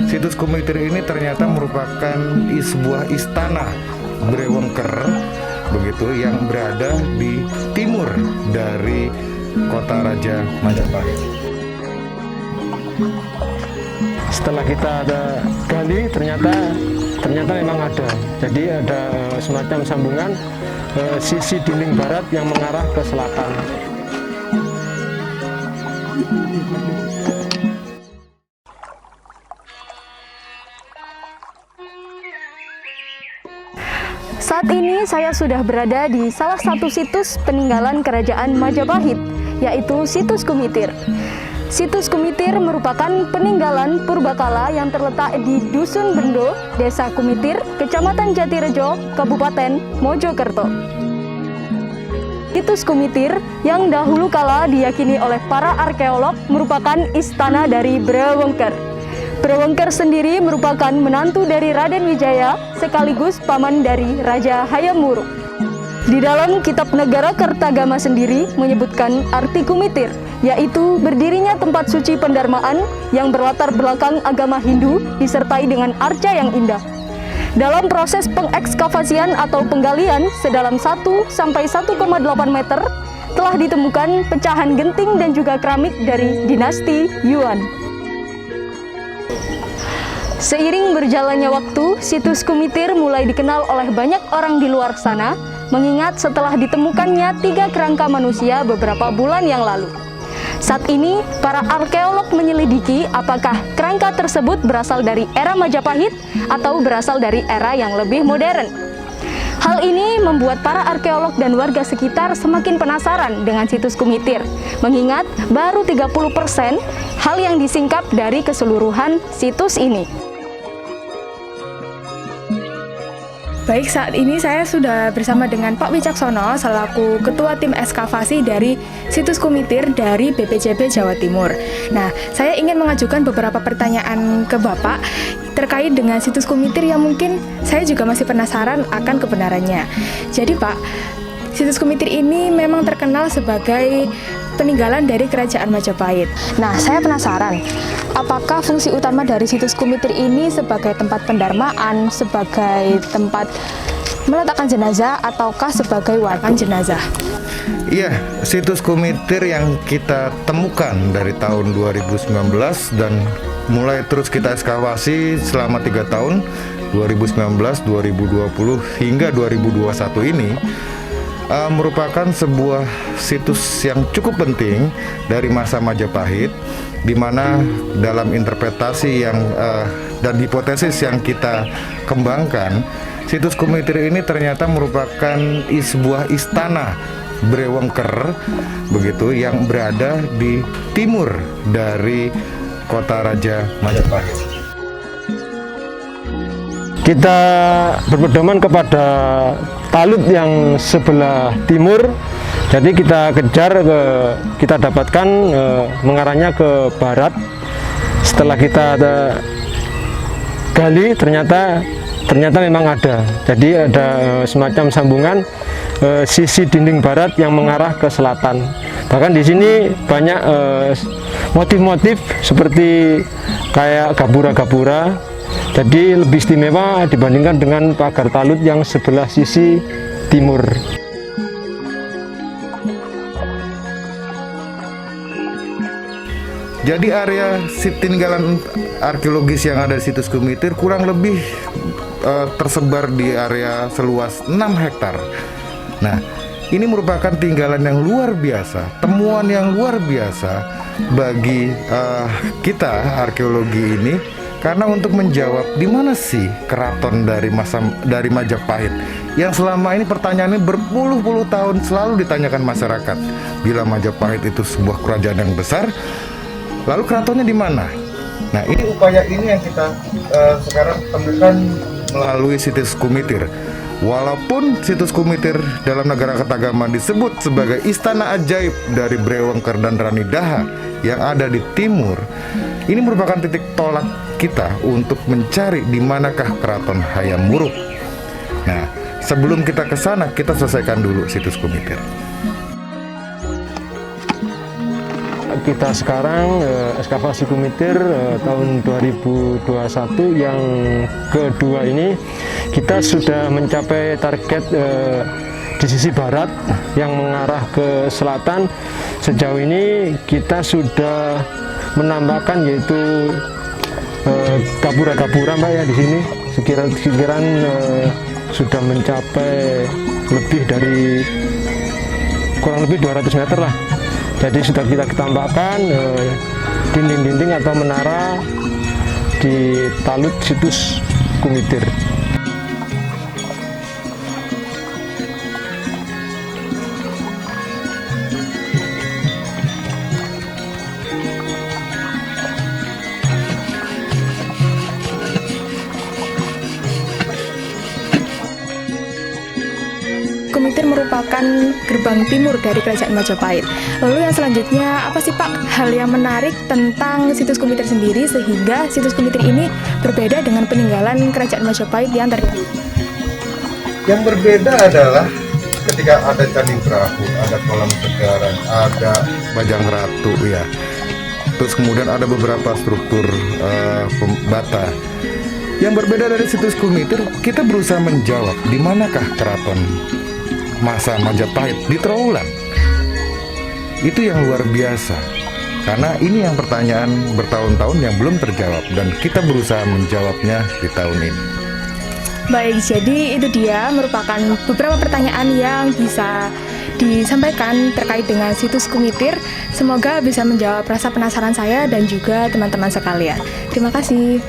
Situs Kumitir ini ternyata merupakan sebuah istana Brewengker begitu yang berada di timur dari kota Raja Majapahit. Setelah kita gali, ternyata memang ada. Jadi ada semacam sambungan sisi dinding barat yang mengarah ke selatan. Saat ini saya sudah berada di salah satu situs peninggalan Kerajaan Majapahit, yaitu Situs Kumitir. Situs Kumitir merupakan peninggalan purbakala yang terletak di Dusun Bendo, Desa Kumitir, Kecamatan Jatirejo, Kabupaten Mojokerto. Situs Kumitir yang dahulu kala diyakini oleh para arkeolog merupakan istana dari Brewengker. Brewengker sendiri merupakan menantu dari Raden Wijaya sekaligus paman dari Raja Hayam Wuruk. Di dalam Kitab Negara Kertagama sendiri menyebutkan arti Kumitir, yaitu berdirinya tempat suci pendarmaan yang berlatar belakang agama Hindu disertai dengan arca yang indah. Dalam proses pengekskavasian atau penggalian sedalam 1 sampai 1,8 meter telah ditemukan pecahan genting dan juga keramik dari dinasti Yuan. Seiring berjalannya waktu, situs Kumitir mulai dikenal oleh banyak orang di luar sana, mengingat setelah ditemukannya 3 kerangka manusia beberapa bulan yang lalu. Saat ini, para arkeolog menyelidiki apakah kerangka tersebut berasal dari era Majapahit atau berasal dari era yang lebih modern. Hal ini membuat para arkeolog dan warga sekitar semakin penasaran dengan situs Kumitir, mengingat baru 30% hal yang disingkap dari keseluruhan situs ini. Baik, saat ini saya sudah bersama dengan Pak Wicaksono selaku Ketua Tim Ekskavasi dari Situs Kumitir dari BPJB Jawa Timur. Nah, saya ingin mengajukan beberapa pertanyaan ke Bapak terkait dengan Situs Kumitir yang mungkin saya juga masih penasaran akan kebenarannya. Jadi Pak, Situs Kumitir ini memang terkenal sebagai peninggalan dari Kerajaan Majapahit. Nah, saya penasaran, apakah fungsi utama dari Situs Kumitir ini sebagai tempat pendarmaan, sebagai tempat meletakkan jenazah, ataukah sebagai waduk jenazah? Iya, situs Kumitir yang kita temukan dari tahun 2019 dan mulai terus kita ekskavasi selama 3 tahun, 2019, 2020 hingga 2021 ini merupakan sebuah situs yang cukup penting dari masa Majapahit, di mana dalam interpretasi yang dan hipotesis yang kita kembangkan, situs Kumitir ini ternyata merupakan sebuah istana Brewengker begitu yang berada di timur dari kota Raja Majapahit. Kita berpedoman kepada talut yang sebelah timur, jadi kita kejar kita dapatkan mengarahnya ke barat. Setelah kita gali, ternyata memang ada. Jadi ada semacam sambungan sisi dinding barat yang mengarah ke selatan. Bahkan di sini banyak motif-motif seperti kayak gapura-gapura. Jadi lebih istimewa dibandingkan dengan pagar talut yang sebelah sisi timur. Jadi area tinggalan arkeologis yang ada di situs Kumitir kurang lebih tersebar di area seluas 6 hektar. Nah, ini merupakan tinggalan yang luar biasa, temuan yang luar biasa bagi kita arkeologi ini. Karena untuk menjawab di mana sih keraton dari Majapahit yang selama ini pertanyaannya berpuluh-puluh tahun selalu ditanyakan masyarakat. Bila Majapahit itu sebuah kerajaan yang besar, lalu keratonnya di mana? Nah, ini upaya ini yang kita sekarang temukan melalui situs Kumitir. Walaupun situs Kumitir dalam Negara Kertagama disebut sebagai istana ajaib dari Brewengker dan Rani Daha yang ada di timur, ini merupakan titik tolak kita untuk mencari di manakah keraton Hayam Wuruk. Nah, sebelum kita ke sana, kita selesaikan dulu situs Kumitir. kita sekarang ekskavasi Kumitir tahun 2021 yang kedua ini kita sudah mencapai target di sisi barat yang mengarah ke selatan. Sejauh ini kita sudah menambahkan yaitu gapura-gapura Mbak ya di sini sekiranya sudah mencapai lebih dari kurang lebih 200 meter lah. Jadi sudah kita tambahkan dinding-dinding atau menara di talut situs Kumitir. Kumitir merupakan gerbang timur dari Kerajaan Majapahit. Lalu yang selanjutnya, apa sih Pak hal yang menarik tentang situs Kumitir sendiri sehingga situs Kumitir ini berbeda dengan peninggalan Kerajaan Majapahit yang terdahulu? Yang berbeda adalah ketika ada Candi Brahu, ada kolam segaran, ada Bajang Ratu ya. Terus kemudian ada beberapa struktur bata. Yang berbeda dari situs Kumitir, kita berusaha menjawab di manakah keraton masa Majapahit di Trowulan. Itu yang luar biasa. Karena ini yang pertanyaan bertahun-tahun yang belum terjawab dan kita berusaha menjawabnya di tahun ini. Baik, jadi itu dia merupakan beberapa pertanyaan yang bisa disampaikan terkait dengan situs Kumitir. Semoga bisa menjawab rasa penasaran saya dan juga teman-teman sekalian. Terima kasih.